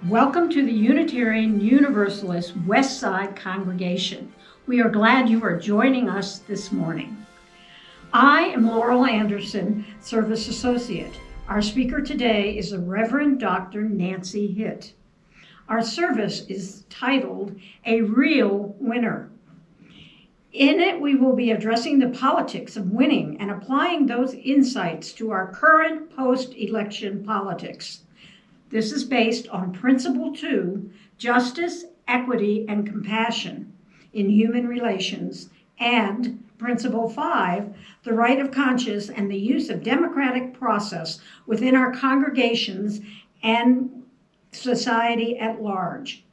Welcome to the Unitarian Universalist West Side Congregation. We are glad you are joining us this morning. I am Laurel Anderson, Service Associate. Our speaker today is the Reverend Dr. Nancy Hitt. Our service is titled A Real Winner. In it, we will be addressing the politics of winning and applying those insights to our current post-election politics. This is based on Principle 2, Justice, Equity, and Compassion in Human Relations, and Principle 5, the right of conscience and the use of democratic process within our congregations and society at large.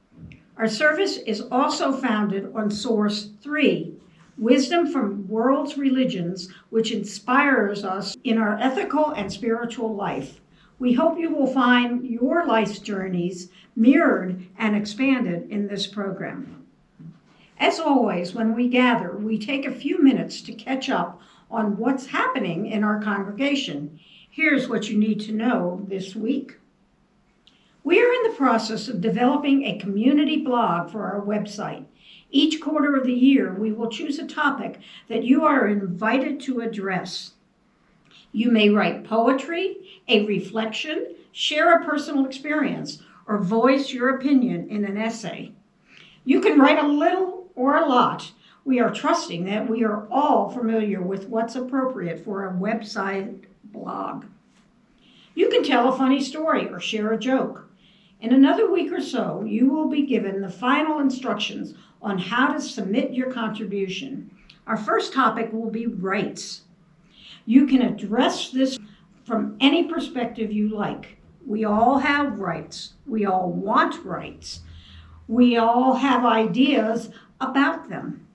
Our service is also founded on Source 3, Wisdom from World's Religions, which inspires us in our ethical and spiritual life. We hope you will find your life's journeys mirrored and expanded in this program. As always, when we gather, we take a few minutes to catch up on what's happening in our congregation. Here's what you need to know this week. We are in the process of developing a community blog for our website. Each quarter of the year, we will choose a topic that you are invited to address. You may write poetry, a reflection, share a personal experience, or voice your opinion in an essay. You can write a little or a lot. We are trusting that we are all familiar with what's appropriate for a website blog. You can tell a funny story or share a joke. In another week or so, you will be given the final instructions on how to submit your contribution. Our first topic will be rights. You can address this from any perspective you like. We all have rights. We all want rights. We all have ideas about them.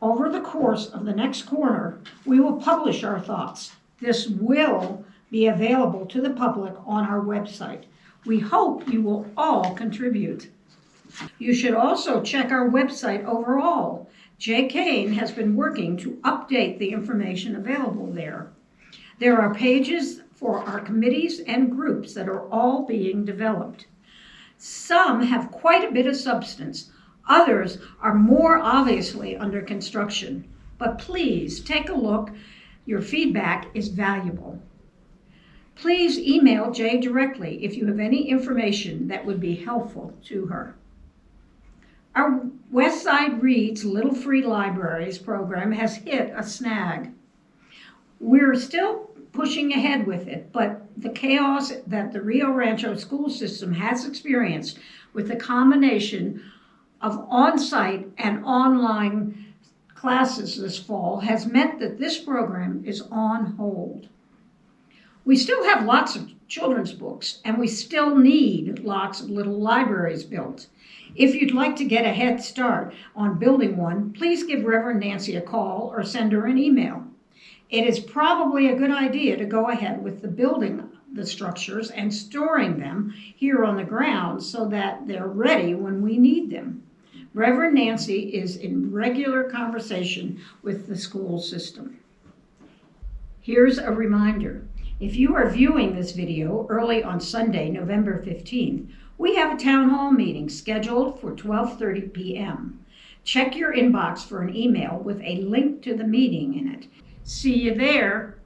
Over the course of the next quarter, we will publish our thoughts. This will be available to the public on our website. We hope you will all contribute. You should also check our website overall. Jay Kane has been working to update the information available there. There are pages for our committees and groups that are all being developed. Some have quite a bit of substance. Others are more obviously under construction. But please take a look. Your feedback is valuable. Please email Jay directly if you have any information that would be helpful to her. Our Westside Reads Little Free Libraries program has hit a snag. We're still pushing ahead with it, but the chaos that the Rio Rancho school system has experienced with the combination of on-site and online classes this fall has meant that this program is on hold. We still have lots of children's books, and we still need lots of little libraries built. If you'd like to get a head start on building one, please give Reverend Nancy a call or send her an email. It is probably a good idea to go ahead with the building the structures and storing them here on the ground so that they're ready when we need them. Reverend Nancy is in regular conversation with the school system. Here's a reminder. If you are viewing this video early on Sunday, November 15th, we have a town hall meeting scheduled for 12:30 p.m. Check your inbox for an email with a link to the meeting in it. See you there.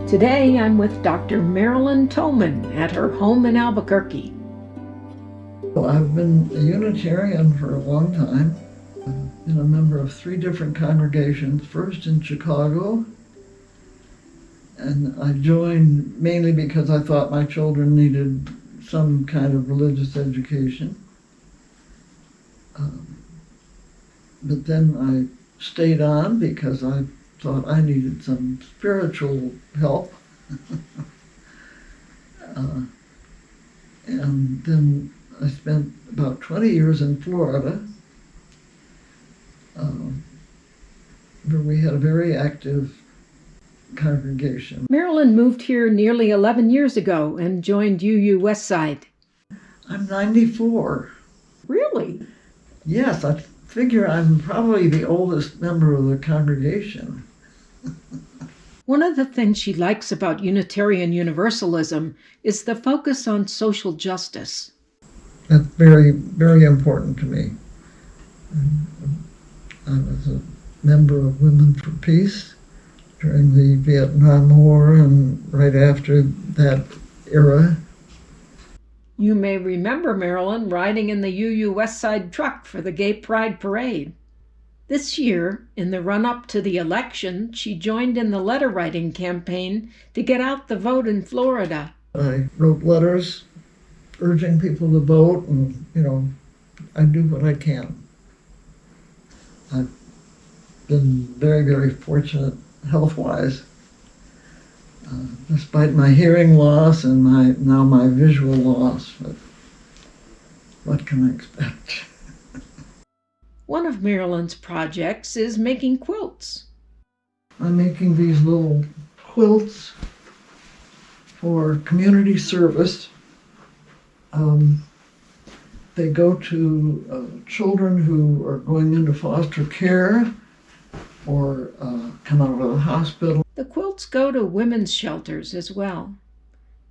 Today I'm with Dr. Maralyn Toman at her home in Albuquerque. Well, I've been a Unitarian for a long time. I've been a member of 3 different congregations, first in Chicago, and I joined mainly because I thought my children needed some kind of religious education. But then I stayed on because I thought I needed some spiritual help. And then I spent about 20 years in Florida, where we had a very active congregation. Maralyn moved here nearly 11 years ago and joined UU Westside. I'm 94. Really? Yes, I figure I'm probably the oldest member of the congregation. One of the things she likes about Unitarian Universalism is the focus on social justice. That's very, very important to me. I was a member of Women for Peace during the Vietnam War and right after that era. You may remember Maralyn riding in the UU West Side truck for the Gay Pride Parade. This year, in the run-up to the election, she joined in the letter-writing campaign to get out the vote in Florida. I wrote letters urging people to vote, and, I do what I can. I've been very, very fortunate health-wise. Despite my hearing loss and my visual loss, but what can I expect? One of Maralyn's projects is making quilts. I'm making these little quilts for community service. They go to children who are going into foster care or come out of the hospital. The quilts go to women's shelters as well.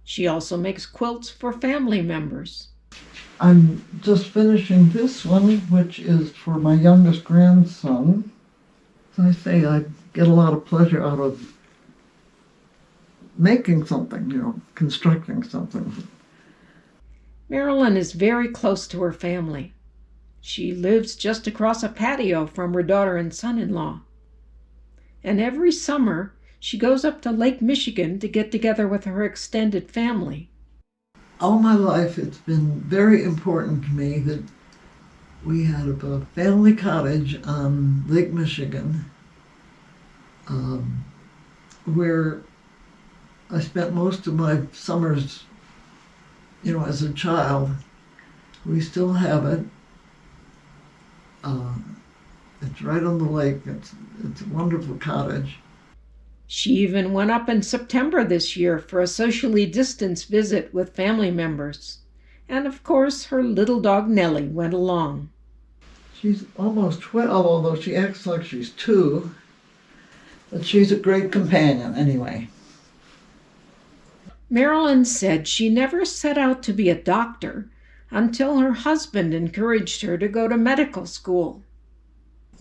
She also makes quilts for family members. I'm just finishing this one, which is for my youngest grandson. As I say, I get a lot of pleasure out of making something, constructing something. Maralyn is very close to her family. She lives just across a patio from her daughter and son-in-law. And every summer, she goes up to Lake Michigan to get together with her extended family. All my life, it's been very important to me that we had a family cottage on Lake Michigan, where I spent most of my summers, as a child. We still have it. It's right on the lake. It's a wonderful cottage. She even went up in September this year for a socially distanced visit with family members. And of course, her little dog Nellie went along. She's almost 12, although she acts like she's 2. But she's a great companion anyway. Maralyn said she never set out to be a doctor until her husband encouraged her to go to medical school.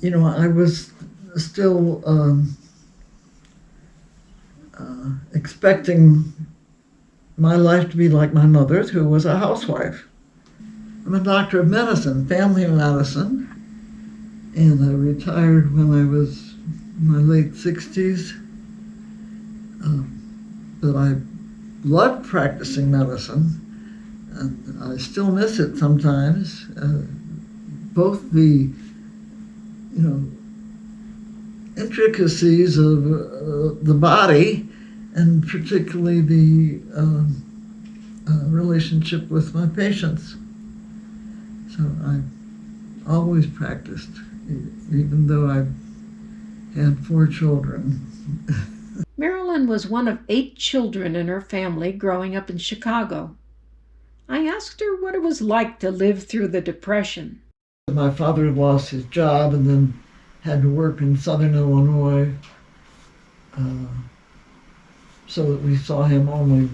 I was still expecting my life to be like my mother's, who was a housewife. I'm a doctor of medicine, family medicine, and I retired when I was in my late 60s. But I loved practicing medicine, and I still miss it sometimes. Both the, intricacies of the body, and particularly the relationship with my patients. So I've always practiced, even though I've had 4 children. Maralyn was one of 8 children in her family growing up in Chicago. I asked her what it was like to live through the Depression. My father had lost his job and then had to work in Southern Illinois, so that we saw him only,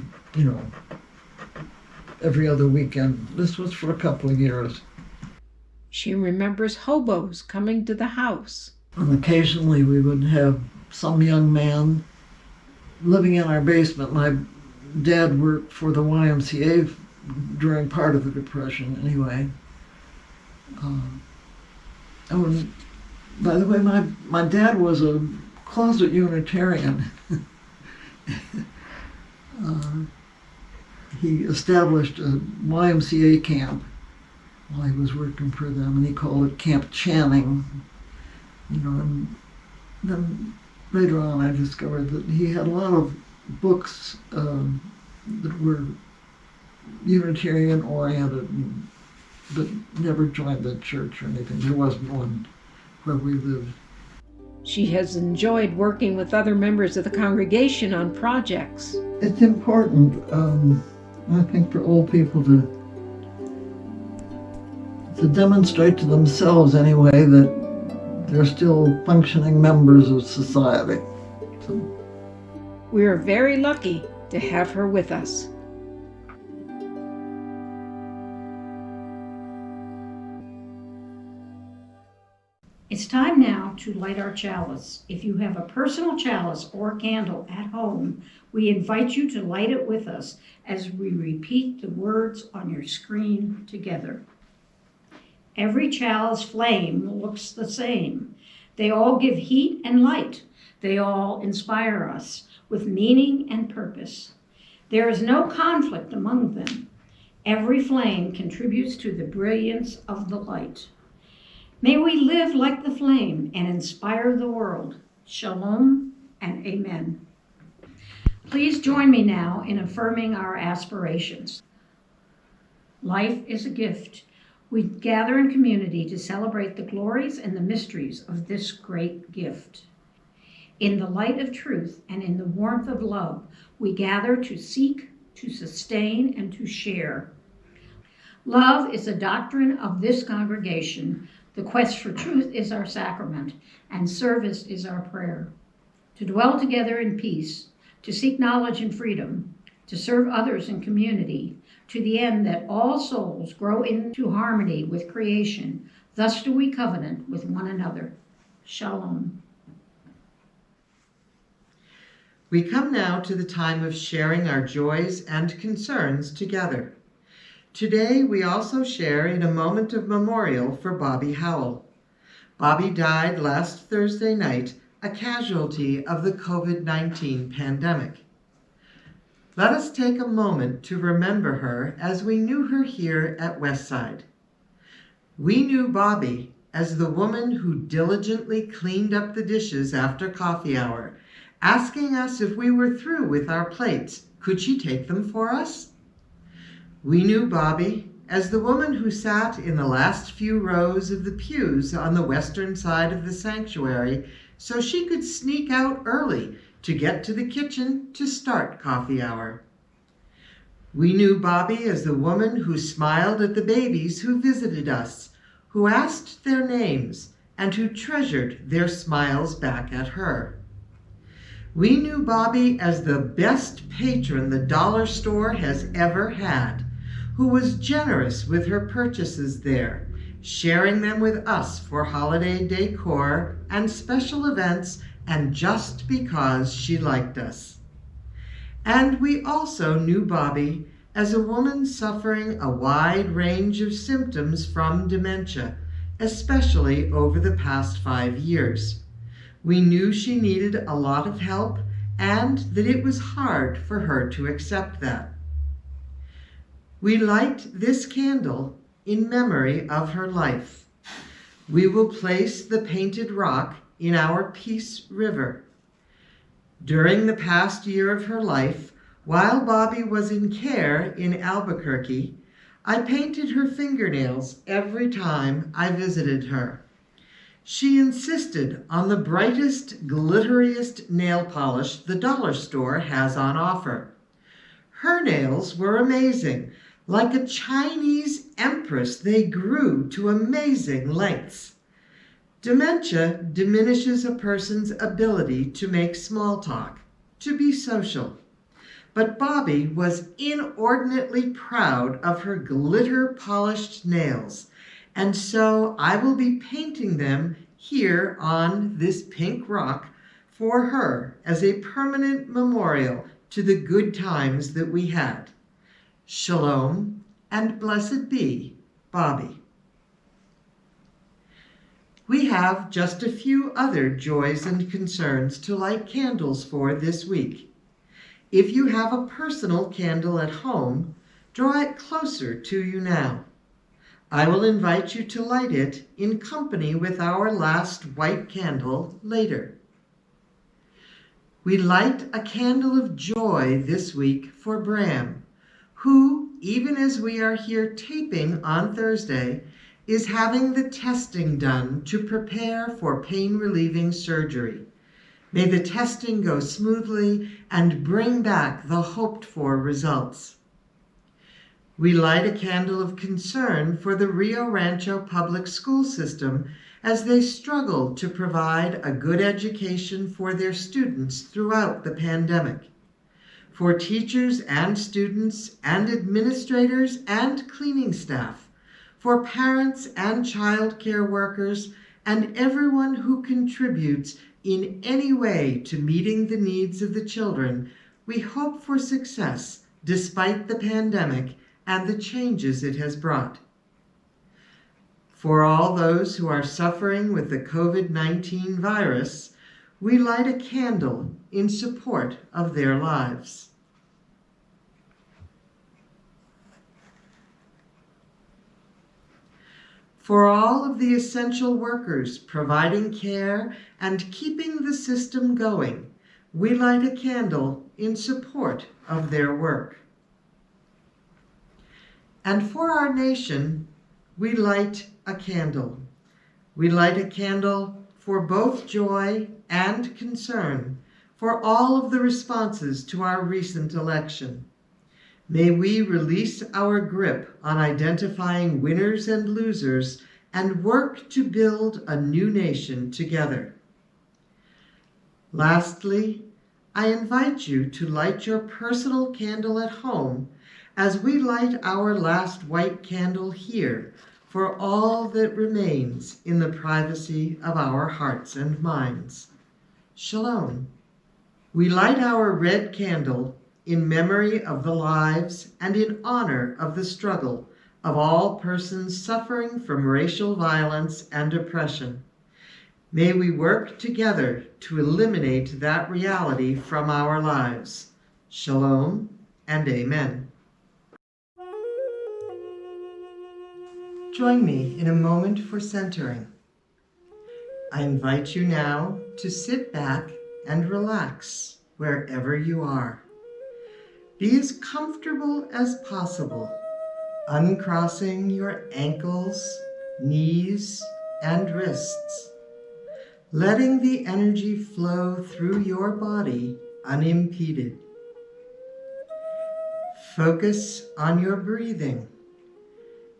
every other weekend. This was for a couple of years. She remembers hobos coming to the house. And occasionally we would have some young man living in our basement. My dad worked for the YMCA during part of the Depression anyway. And by the way, my dad was a closet Unitarian. He established a YMCA camp while he was working for them, and he called it Camp Channing. And then later on I discovered that he had a lot of books that were Unitarian oriented, but never joined the church or anything. There wasn't one where we lived. She has enjoyed working with other members of the congregation on projects. It's important, I think, for old people to demonstrate to themselves anyway that they're still functioning members of society. So. We are very lucky to have her with us. It's time now to light our chalice. If you have a personal chalice or candle at home, we invite you to light it with us as we repeat the words on your screen together. Every chalice flame looks the same. They all give heat and light. They all inspire us with meaning and purpose. There is no conflict among them. Every flame contributes to the brilliance of the light. May we live like the flame and inspire the world. Shalom and amen. Please join me now in affirming our aspirations. Life is a gift. We gather in community to celebrate the glories and the mysteries of this great gift. In the light of truth and in the warmth of love, we gather to seek, to sustain, and to share. Love is the doctrine of this congregation. The quest for truth is our sacrament, and service is our prayer. To dwell together in peace, to seek knowledge and freedom, to serve others in community, to the end that all souls grow into harmony with creation. Thus do we covenant with one another. Shalom. We come now to the time of sharing our joys and concerns together. Today, we also share in a moment of memorial for Bobby Howell. Bobby died last Thursday night, a casualty of the COVID-19 pandemic. Let us take a moment to remember her as we knew her here at Westside. We knew Bobby as the woman who diligently cleaned up the dishes after coffee hour, asking us if we were through with our plates, could she take them for us? We knew Bobby as the woman who sat in the last few rows of the pews on the western side of the sanctuary so she could sneak out early to get to the kitchen to start coffee hour. We knew Bobby as the woman who smiled at the babies who visited us, who asked their names, and who treasured their smiles back at her. We knew Bobby as the best patron the dollar store has ever had, who was generous with her purchases there, sharing them with us for holiday decor and special events, and just because she liked us. And we also knew Bobby as a woman suffering a wide range of symptoms from dementia, especially over the past 5 years. We knew she needed a lot of help and that it was hard for her to accept that. We light this candle in memory of her life. We will place the painted rock in our Peace River. During the past year of her life, while Bobby was in care in Albuquerque, I painted her fingernails every time I visited her. She insisted on the brightest, glitteriest nail polish the dollar store has on offer. Her nails were amazing. Like a Chinese empress, they grew to amazing lengths. Dementia diminishes a person's ability to make small talk, to be social. But Bobby was inordinately proud of her glitter-polished nails, and so I will be painting them here on this pink rock for her as a permanent memorial to the good times that we had. Shalom, and blessed be Bobby. We have just a few other joys and concerns to light candles for this week. If you have a personal candle at home, draw it closer to you now. I will invite you to light it in company with our last white candle later. We light a candle of joy this week for Bram, who, even as we are here taping on Thursday, is having the testing done to prepare for pain-relieving surgery. May the testing go smoothly and bring back the hoped-for results. We light a candle of concern for the Rio Rancho public school system as they struggled to provide a good education for their students throughout the pandemic. For teachers and students and administrators and cleaning staff, for parents and child care workers, and everyone who contributes in any way to meeting the needs of the children, we hope for success despite the pandemic and the changes it has brought. For all those who are suffering with the COVID-19 virus, we light a candle in support of their lives. For all of the essential workers providing care and keeping the system going, we light a candle in support of their work. And for our nation, we light a candle. We light a candle for both joy and concern for all of the responses to our recent election. May we release our grip on identifying winners and losers and work to build a new nation together. Lastly, I invite you to light your personal candle at home as we light our last white candle here for all that remains in the privacy of our hearts and minds. Shalom. We light our red candle in memory of the lives and in honor of the struggle of all persons suffering from racial violence and oppression. May we work together to eliminate that reality from our lives. Shalom and amen. Join me in a moment for centering. I invite you now to sit back and relax wherever you are. Be as comfortable as possible, uncrossing your ankles, knees, and wrists, letting the energy flow through your body unimpeded. Focus on your breathing,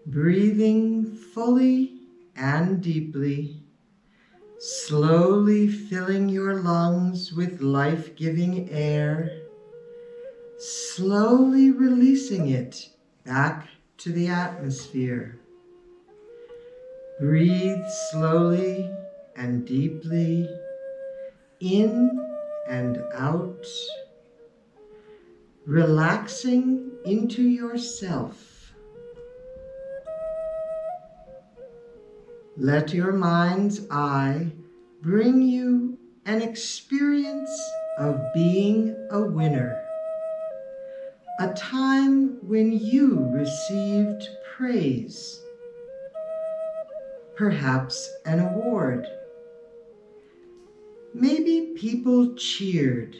breathing fully and deeply, slowly filling your lungs with life-giving air, slowly releasing it back to the atmosphere. Breathe slowly and deeply, in and out, relaxing into yourself. Let your mind's eye bring you an experience of being a winner. A time when you received praise, perhaps an award. Maybe people cheered.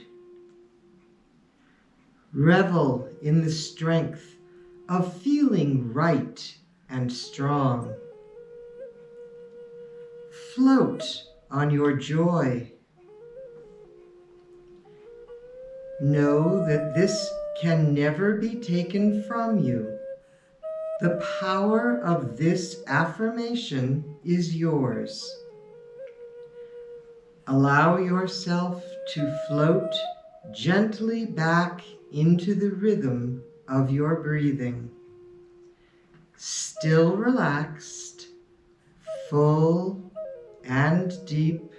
Revel in the strength of feeling right and strong. Float on your joy. Know that this can never be taken from you. The power of this affirmation is yours. Allow yourself to float gently back into the rhythm of your breathing. Still relaxed, full and deep,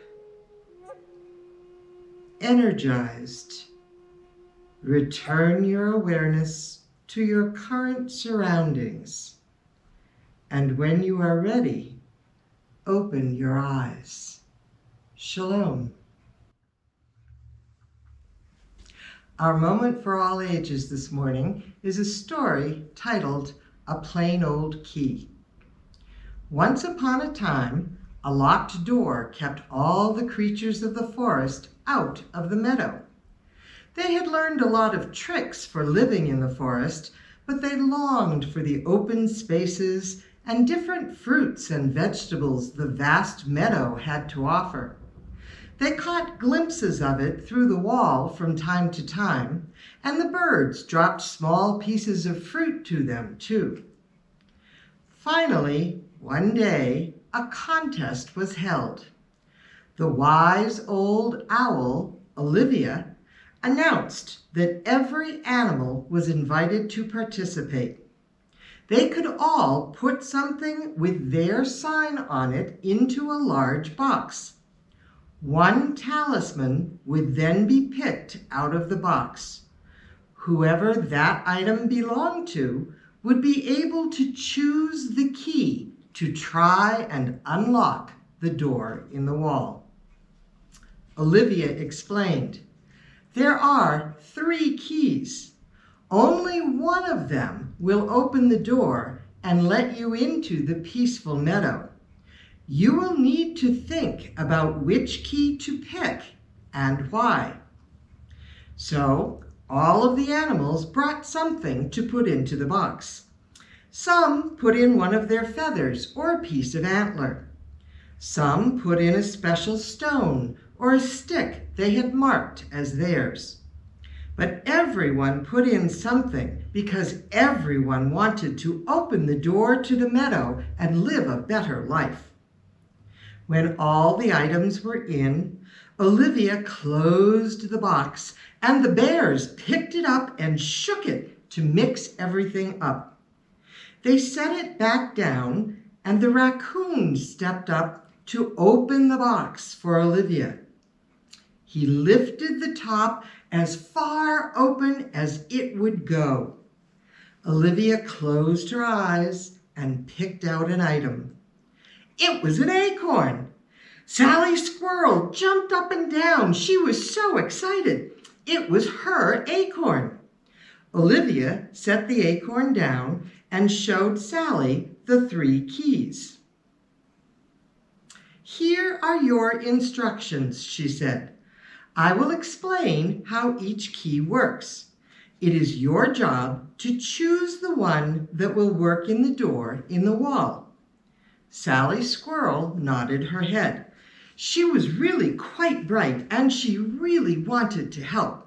energized. Return your awareness to your current surroundings. And when you are ready, open your eyes. Shalom. Our moment for all ages this morning is a story titled A Plain Old Key. Once upon a time, a locked door kept all the creatures of the forest out of the meadow. They had learned a lot of tricks for living in the forest, but they longed for the open spaces and different fruits and vegetables the vast meadow had to offer. They caught glimpses of it through the wall from time to time, and the birds dropped small pieces of fruit to them, too. Finally, one day, a contest was held. The wise old owl, Olivia, announced that every animal was invited to participate. They could all put something with their sign on it into a large box. One talisman would then be picked out of the box. Whoever that item belonged to would be able to choose the key to try and unlock the door in the wall. Olivia explained, "There are 3 keys. Only one of them will open the door and let you into the peaceful meadow. You will need to think about which key to pick and why." So all of the animals brought something to put into the box. Some put in one of their feathers or a piece of antler. Some put in a special stone or a stick they had marked as theirs. But everyone put in something because everyone wanted to open the door to the meadow and live a better life. When all the items were in, Olivia closed the box and the bears picked it up and shook it to mix everything up. They set it back down and the raccoon stepped up to open the box for Olivia. He lifted the top as far open as it would go. Olivia closed her eyes and picked out an item. It was an acorn. Sally Squirrel jumped up and down. She was so excited. It was her acorn. Olivia set the acorn down and showed Sally the 3 keys. "Here are your instructions," she said. "I will explain how each key works. It is your job to choose the one that will work in the door in the wall." Sally Squirrel nodded her head. She was really quite bright and she really wanted to help.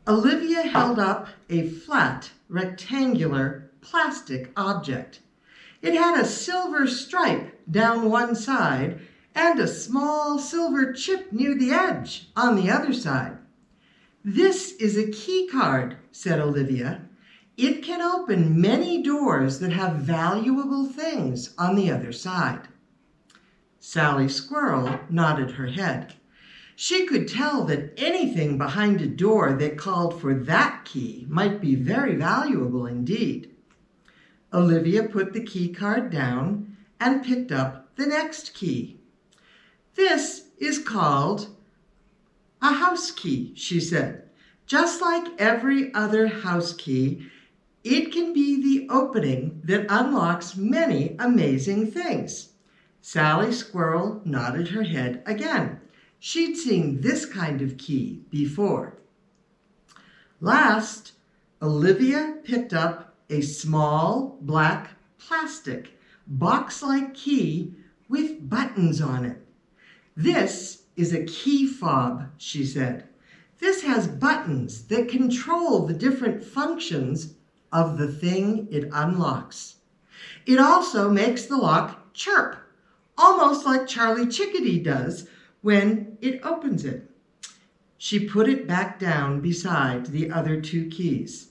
Olivia held up a flat, rectangular, plastic object. It had a silver stripe down one side and a small silver chip near the edge on the other side. "This is a key card," said Olivia. "It can open many doors that have valuable things on the other side." Sally Squirrel nodded her head. She could tell that anything behind a door that called for that key might be very valuable indeed. Olivia put the key card down and picked up the next key. "This is called a house key," she said. "Just like every other house key, it can be the opening that unlocks many amazing things." Sally Squirrel nodded her head again. She'd seen this kind of key before. Last, Olivia picked up a small black plastic box-like key with buttons on it. "This is a key fob," she said. "This has buttons that control the different functions of the thing it unlocks. It also makes the lock chirp, almost like Charlie Chickadee does when it opens it." She put it back down beside the other 2 keys.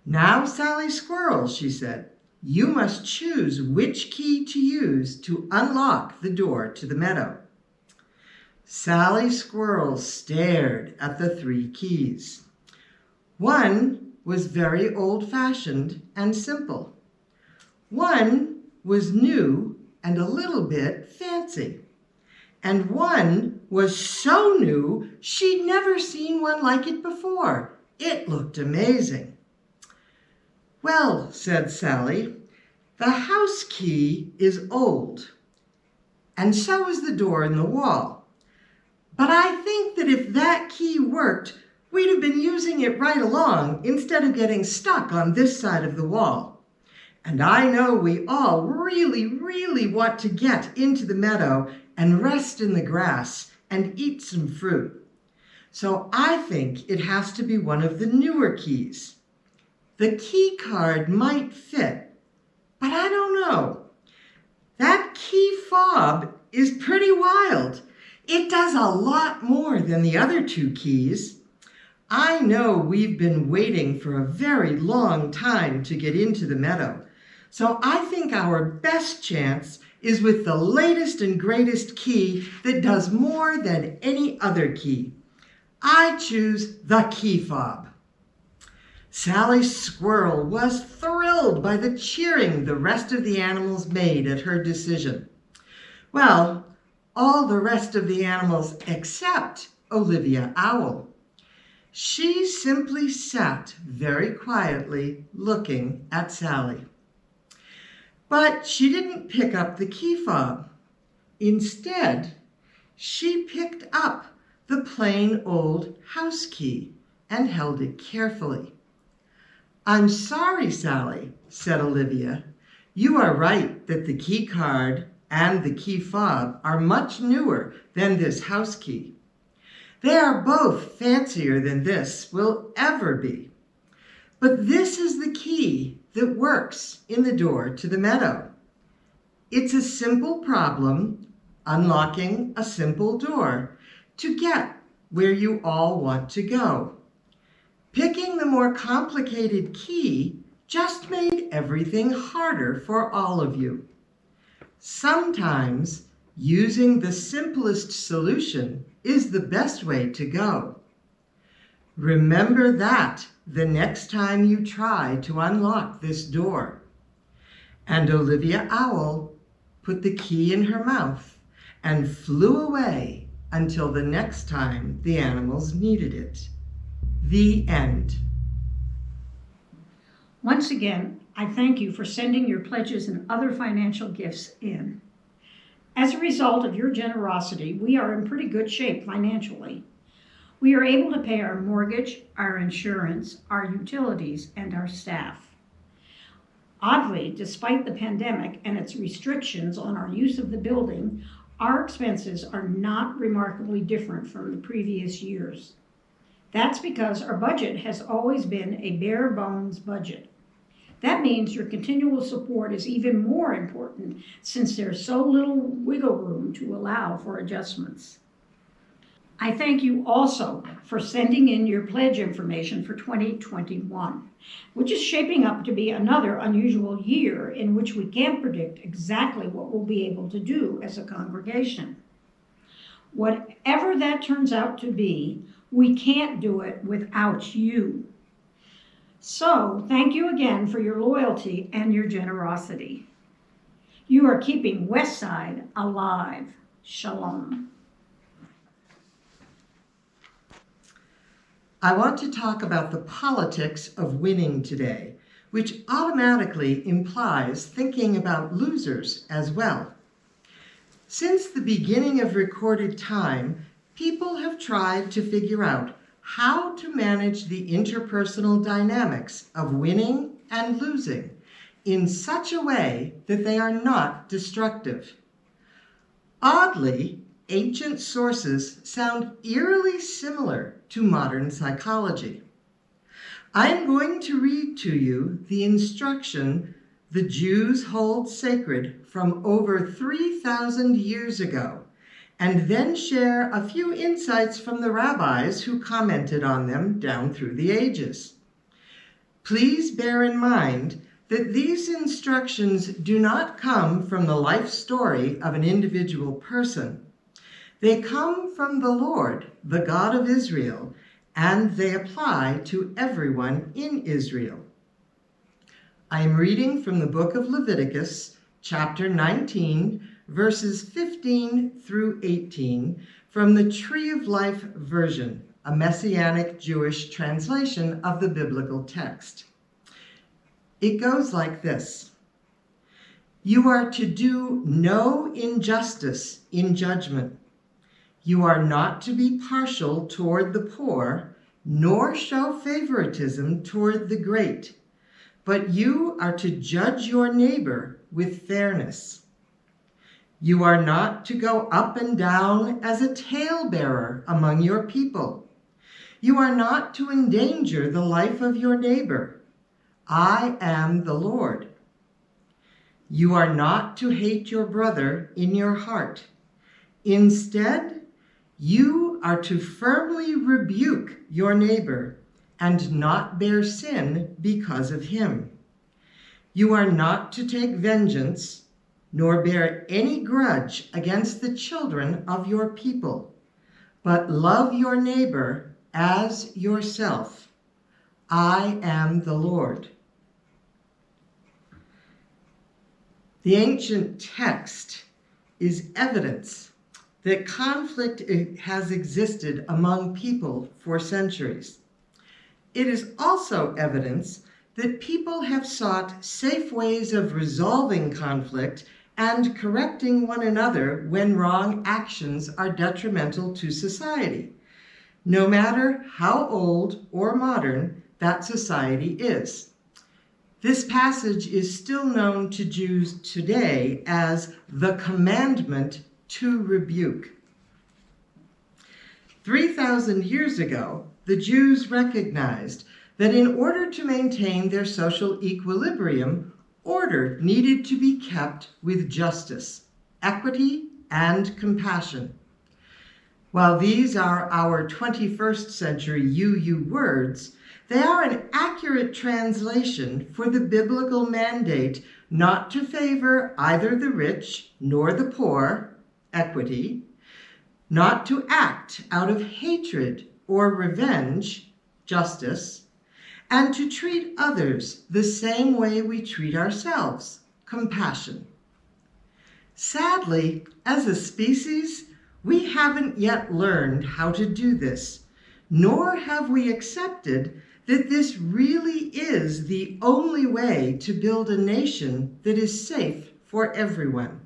"Now, Sally Squirrel," she said, "you must choose which key to use to unlock the door to the meadow." Sally Squirrel stared at the 3 keys. One was very old-fashioned and simple. One was new and a little bit fancy. And one was so new she'd never seen one like it before. It looked amazing. "Well," said Sally, "the house key is old, and so is the door in the wall. But I think that if that key worked, we'd have been using it right along instead of getting stuck on this side of the wall. And I know we all really, really want to get into the meadow and rest in the grass and eat some fruit. So I think it has to be one of the newer keys. The key card might fit, but I don't know. That key fob is pretty wild. It does a lot more than the other two keys. I know we've been waiting for a very long time to get into the meadow, so I think our best chance is with the latest and greatest key that does more than any other key. I choose the key fob. Sally Squirrel was thrilled by the cheering the rest of the animals made at her decision. Well, all the rest of the animals except Olivia Owl. She simply sat very quietly looking at Sally. But she didn't pick up the key fob. Instead, she picked up the plain old house key and held it carefully. "I'm sorry, Sally," said Olivia. "You are right that the key card and the key fob are much newer than this house key. They are both fancier than this will ever be. But this is the key that works in the door to the meadow. It's a simple problem, unlocking a simple door to get where you all want to go. Picking the more complicated key just made everything harder for all of you. Sometimes using the simplest solution is the best way to go. Remember that the next time you try to unlock this door." And Olivia Owl put the key in her mouth and flew away until the next time the animals needed it. The end. Once again, I thank you for sending your pledges and other financial gifts in. As a result of your generosity, we are in pretty good shape financially. We are able to pay our mortgage, our insurance, our utilities, and our staff. Oddly, despite the pandemic and its restrictions on our use of the building, our expenses are not remarkably different from the previous years. That's because our budget has always been a bare bones budget. That means your continual support is even more important since there's so little wiggle room to allow for adjustments. I thank you also for sending in your pledge information for 2021, which is shaping up to be another unusual year in which we can't predict exactly what we'll be able to do as a congregation. Whatever that turns out to be, we can't do it without you. So, thank you again for your loyalty and your generosity. You are keeping Westside alive. Shalom. I want to talk about the politics of winning today, which automatically implies thinking about losers as well. Since the beginning of recorded time, people have tried to figure out how to manage the interpersonal dynamics of winning and losing in such a way that they are not destructive. Oddly, ancient sources sound eerily similar to modern psychology. I am going to read to you the instruction the Jews hold sacred from over 3,000 years ago, and then share a few insights from the rabbis who commented on them down through the ages. Please bear in mind that these instructions do not come from the life story of an individual person. They come from the Lord, the God of Israel, and they apply to everyone in Israel. I am reading from the book of Leviticus, chapter 19, verses 15 through 18, from the Tree of Life version, a Messianic Jewish translation of the biblical text. It goes like this: "You are to do no injustice in judgment. You are not to be partial toward the poor, nor show favoritism toward the great, but you are to judge your neighbor with fairness. You are not to go up and down as a talebearer among your people. You are not to endanger the life of your neighbor. I am the Lord. You are not to hate your brother in your heart. Instead, you are to firmly rebuke your neighbor and not bear sin because of him. You are not to take vengeance, nor bear any grudge against the children of your people, but love your neighbor as yourself. I am the Lord. The ancient text is evidence that conflict has existed among people for centuries. It is also evidence that people have sought safe ways of resolving conflict and correcting one another when wrong actions are detrimental to society, no matter how old or modern that society is. This passage is still known to Jews today as the commandment to rebuke. 3,000 years ago, the Jews recognized that in order to maintain their social equilibrium, order needed to be kept with justice, equity, and compassion. While these are our 21st century you words, they are an accurate translation for the biblical mandate not to favor either the rich nor the poor, equity, not to act out of hatred or revenge, justice, and to treat others the same way we treat ourselves, compassion. Sadly, as a species, we haven't yet learned how to do this, nor have we accepted that this really is the only way to build a nation that is safe for everyone.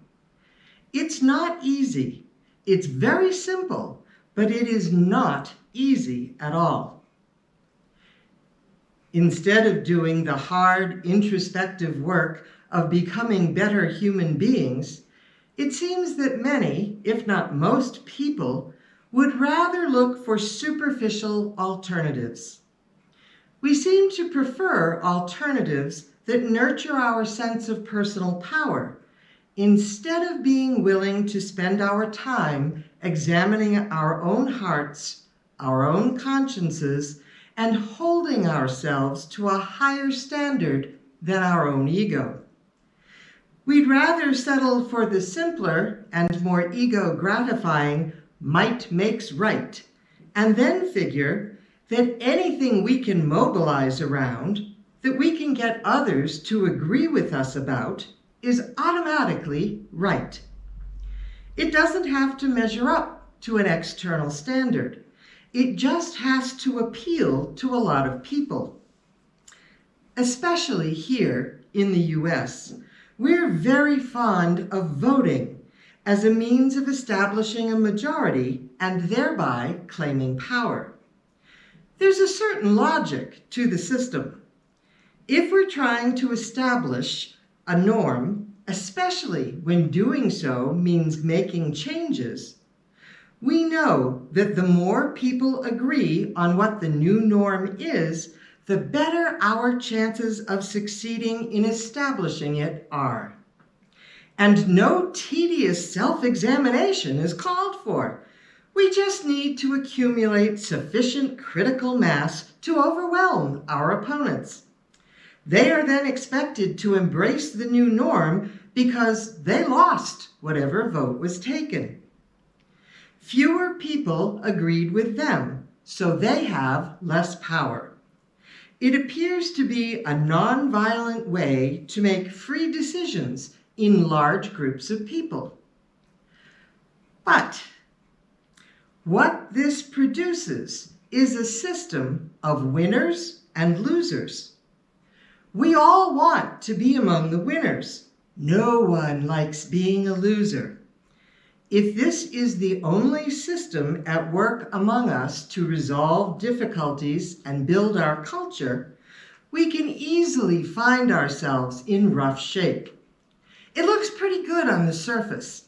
It's not easy. It's very simple, but it is not easy at all. Instead of doing the hard, introspective work of becoming better human beings, it seems that many, if not most people, would rather look for superficial alternatives. We seem to prefer alternatives that nurture our sense of personal power, instead of being willing to spend our time examining our own hearts, our own consciences, and holding ourselves to a higher standard than our own ego. We'd rather settle for the simpler and more ego-gratifying might makes right, and then figure that anything we can mobilize around, that we can get others to agree with us about, is automatically right. It doesn't have to measure up to an external standard. It just has to appeal to a lot of people. Especially here in the US, we're very fond of voting as a means of establishing a majority and thereby claiming power. There's a certain logic to the system. If we're trying to establish a norm, especially when doing so means making changes, we know that the more people agree on what the new norm is, the better our chances of succeeding in establishing it are. And no tedious self-examination is called for. We just need to accumulate sufficient critical mass to overwhelm our opponents. They are then expected to embrace the new norm because they lost whatever vote was taken. Fewer people agreed with them, so they have less power. It appears to be a nonviolent way to make free decisions in large groups of people. But what this produces is a system of winners and losers. We all want to be among the winners. No one likes being a loser. If this is the only system at work among us to resolve difficulties and build our culture, we can easily find ourselves in rough shape. It looks pretty good on the surface.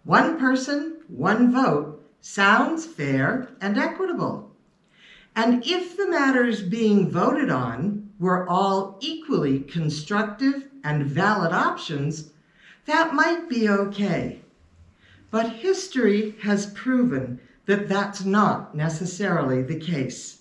One person, one vote sounds fair and equitable. And if the matters being voted on were all equally constructive and valid options, that might be okay. But history has proven that that's not necessarily the case.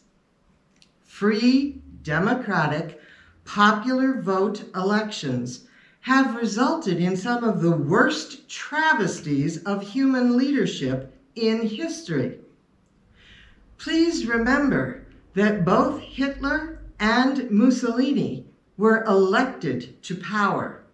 Free, democratic, popular vote elections have resulted in some of the worst travesties of human leadership in history. Please remember that both Hitler and Mussolini were elected to power.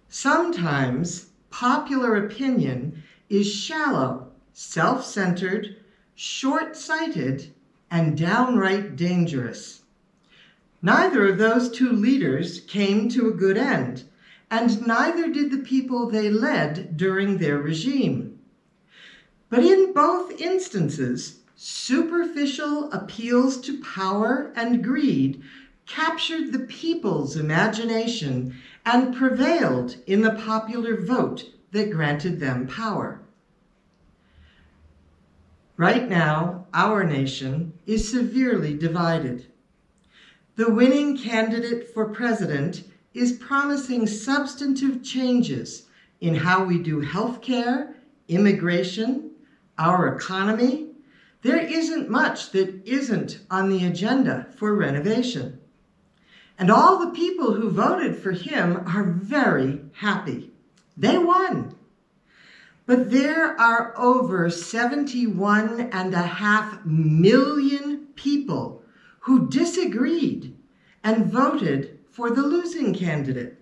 Sometimes popular opinion is shallow, self-centered, short-sighted, and downright dangerous. Neither of those two leaders came to a good end, and neither did the people they led during their regime. But in both instances, superficial appeals to power and greed captured the people's imagination and prevailed in the popular vote that granted them power. Right now, our nation is severely divided. The winning candidate for president is promising substantive changes in how we do healthcare, immigration, our economy. There isn't much that isn't on the agenda for renovation. And all the people who voted for him are very happy. They won. But there are over 71.5 million people who disagreed and voted for the losing candidate.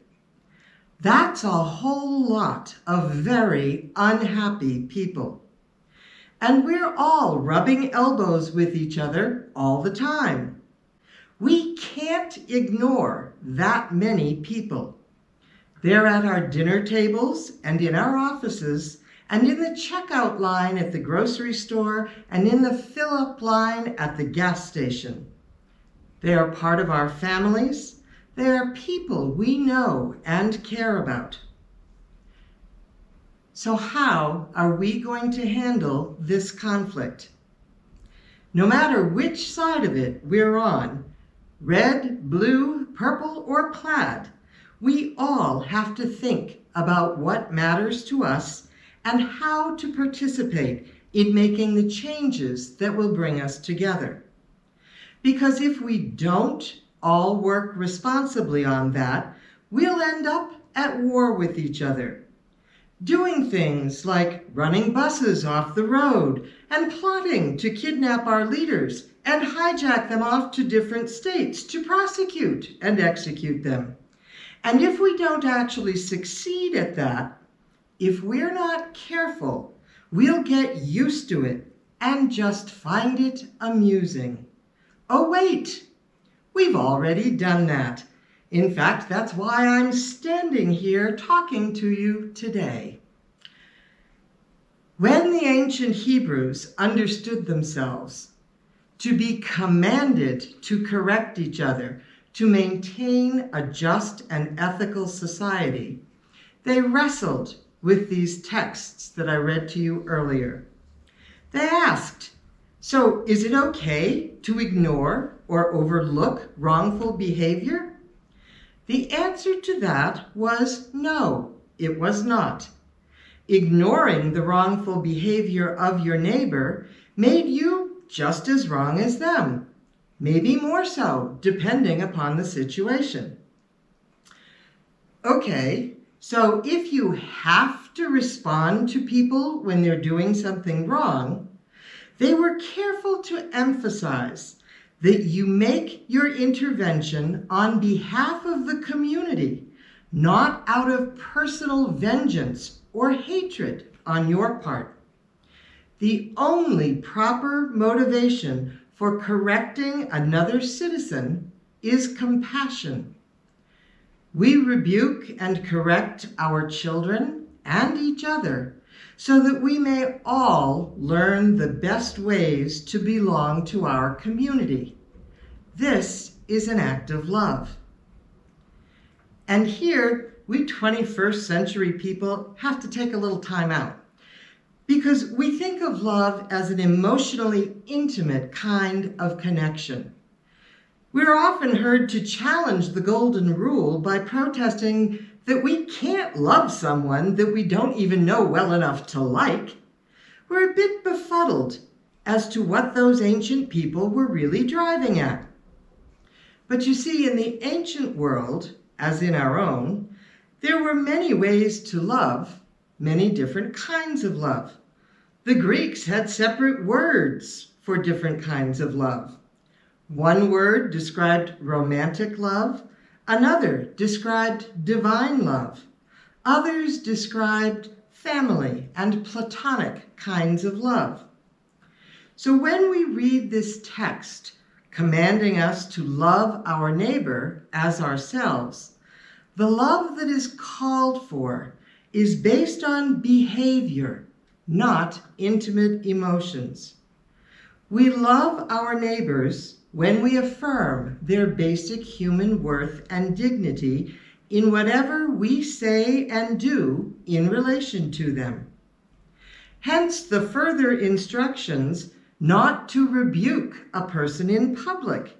That's a whole lot of very unhappy people. And we're all rubbing elbows with each other all the time. We can't ignore that many people. They're at our dinner tables and in our offices and in the checkout line at the grocery store and in the fill-up line at the gas station. They are part of our families. They are people we know and care about. So how are we going to handle this conflict? No matter which side of it we're on, red, blue, purple, or plaid, we all have to think about what matters to us and how to participate in making the changes that will bring us together. Because if we don't all work responsibly on that, we'll end up at war with each other, doing things like running buses off the road and plotting to kidnap our leaders and hijack them off to different states to prosecute and execute them. And if we don't actually succeed at that, if we're not careful, we'll get used to it and just find it amusing. Oh, wait, we've already done that. In fact, that's why I'm standing here talking to you today. When the ancient Hebrews understood themselves to be commanded to correct each other, to maintain a just and ethical society, they wrestled with these texts that I read to you earlier. They asked, so is it okay to ignore or overlook wrongful behavior? The answer to that was no, it was not. Ignoring the wrongful behavior of your neighbor made you just as wrong as them, maybe more so, depending upon the situation. Okay, so if you have to respond to people when they're doing something wrong, they were careful to emphasize that you make your intervention on behalf of the community, not out of personal vengeance or hatred on your part. The only proper motivation for correcting another citizen is compassion. We rebuke and correct our children and each other so that we may all learn the best ways to belong to our community. This is an act of love. And here, we 21st century people have to take a little time out, because we think of love as an emotionally intimate kind of connection. We're often heard to challenge the golden rule by protesting that we can't love someone that we don't even know well enough to like. We're a bit befuddled as to what those ancient people were really driving at. But you see, in the ancient world, as in our own, there were many ways to love, many different kinds of love. The Greeks had separate words for different kinds of love. One word described romantic love, another described divine love. Others described family and platonic kinds of love. So when we read this text commanding us to love our neighbor as ourselves, the love that is called for is based on behavior, not intimate emotions. We love our neighbors when we affirm their basic human worth and dignity in whatever we say and do in relation to them. Hence the further instructions not to rebuke a person in public,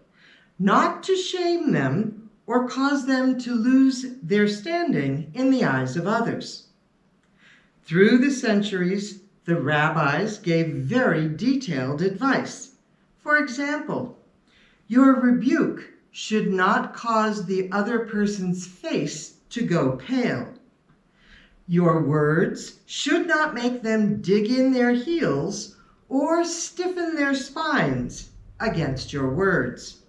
not to shame them or cause them to lose their standing in the eyes of others. Through the centuries, the rabbis gave very detailed advice. For example, your rebuke should not cause the other person's face to go pale. Your words should not make them dig in their heels or stiffen their spines against your words.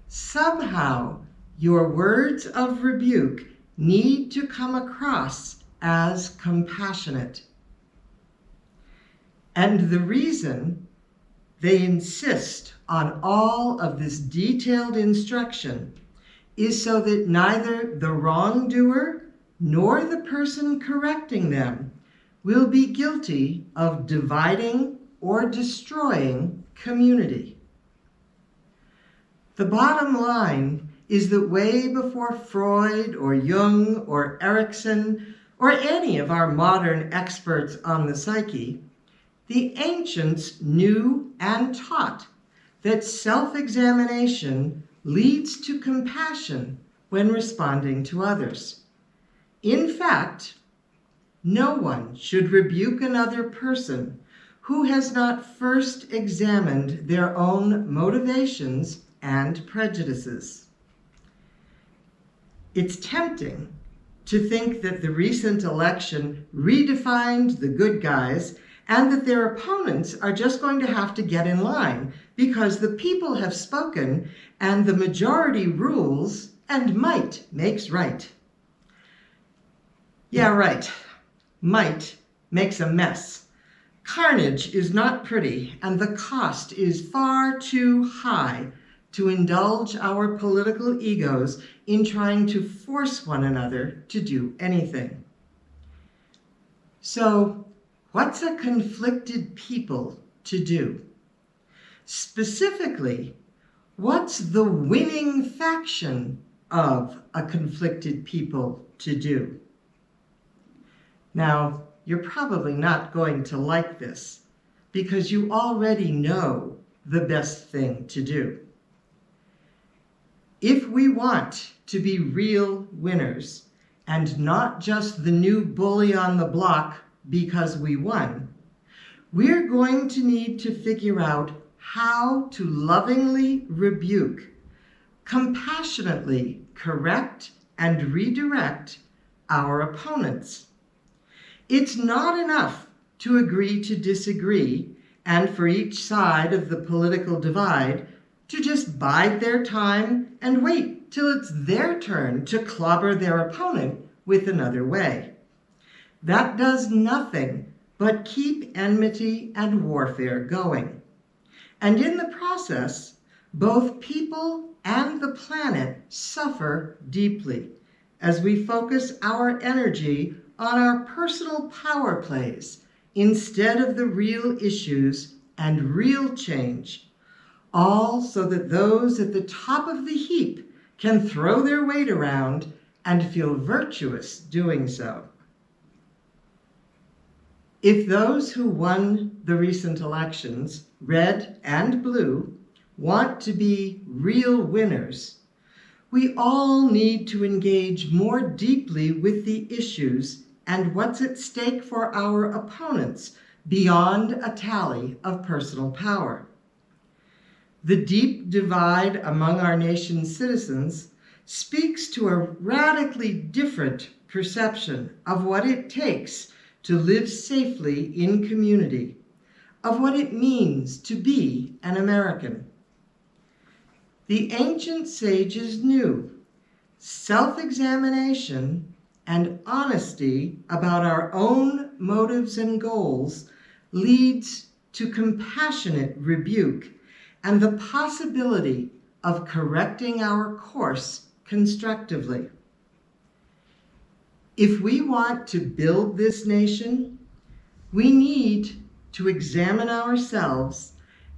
Somehow, your words of rebuke need to come across as compassionate. And the reason they insist on all of this detailed instruction is so that neither the wrongdoer nor the person correcting them will be guilty of dividing or destroying community. The bottom line is that way before Freud or Jung or Erikson or any of our modern experts on the psyche, the ancients knew and taught that self-examination leads to compassion when responding to others. In fact, no one should rebuke another person who has not first examined their own motivations and prejudices. It's tempting to think that the recent election redefined the good guys and that their opponents are just going to have to get in line because the people have spoken and the majority rules and might makes right. Yeah, right. Might makes a mess. Carnage is not pretty, and the cost is far too high to indulge our political egos in trying to force one another to do anything. So, what's a conflicted people to do? Specifically, what's the winning faction of a conflicted people to do? Now, you're probably not going to like this because you already know the best thing to do. If we want to be real winners and not just the new bully on the block because we won, we're going to need to figure out how to lovingly rebuke, compassionately correct and redirect our opponents. It's not enough to agree to disagree and for each side of the political divide to just bide their time and wait till it's their turn to clobber their opponent with another way. That does nothing but keep enmity and warfare going. And in the process, both people and the planet suffer deeply as we focus our energy on our personal power plays instead of the real issues and real change, all so that those at the top of the heap can throw their weight around and feel virtuous doing so. If those who won the recent elections, red and blue, want to be real winners, we all need to engage more deeply with the issues and what's at stake for our opponents beyond a tally of personal power. The deep divide among our nation's citizens speaks to a radically different perception of what it takes to live safely in community, of what it means to be an American. The ancient sages knew self-examination and honesty about our own motives and goals leads to compassionate rebuke and the possibility of correcting our course constructively. If we want to build this nation, we need to examine ourselves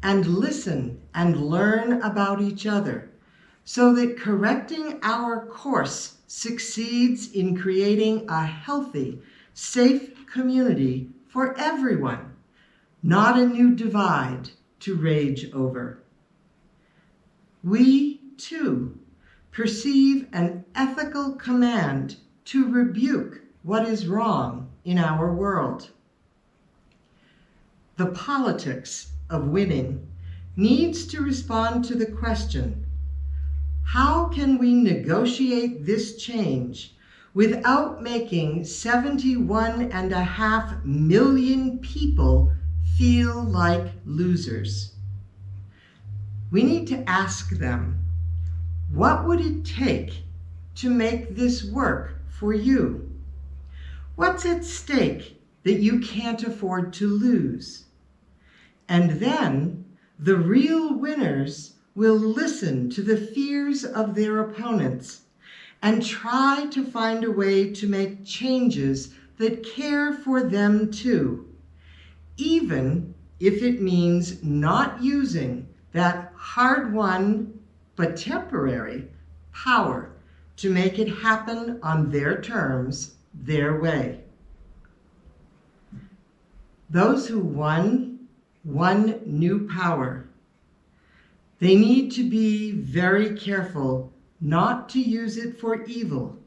and listen and learn about each other so that correcting our course succeeds in creating a healthy, safe community for everyone, not a new divide to rage over. We, too, perceive an ethical command to rebuke what is wrong in our world. The politics of winning needs to respond to the question, how can we negotiate this change without making 71.5 million people feel like losers? We need to ask them, what would it take to make this work for you? What's at stake that you can't afford to lose? And then the real winners will listen to the fears of their opponents and try to find a way to make changes that care for them too, even if it means not using that hard-won but temporary power to make it happen on their terms, their way. Those who won new power. They need to be very careful not to use it for evil,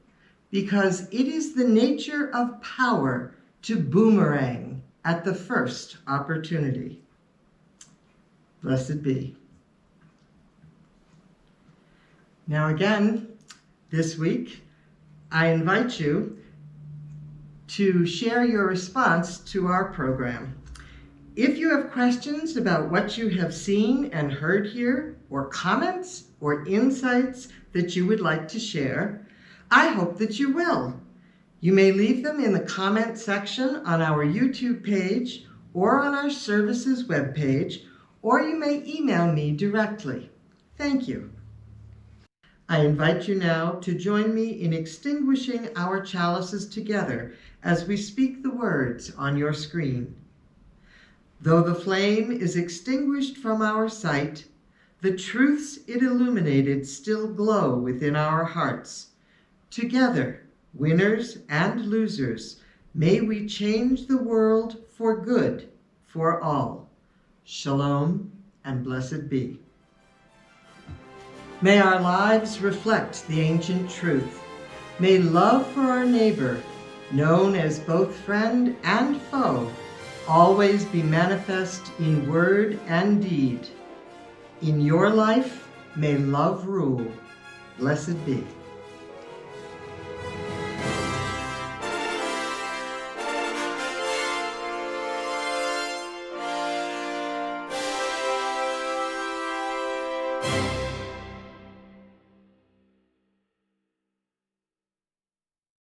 because it is the nature of power to boomerang at the first opportunity. Blessed be. Now again, this week, I invite you to share your response to our program. If you have questions about what you have seen and heard here, or comments or insights that you would like to share, I hope that you will. You may leave them in the comment section on our YouTube page or on our services webpage, or you may email me directly. Thank you. I invite you now to join me in extinguishing our chalices together as we speak the words on your screen. Though the flame is extinguished from our sight, the truths it illuminated still glow within our hearts. Together, winners and losers, may we change the world for good for all. Shalom and blessed be. May our lives reflect the ancient truth. May love for our neighbor, known as both friend and foe, always be manifest in word and deed. In your life, may love rule. Blessed be.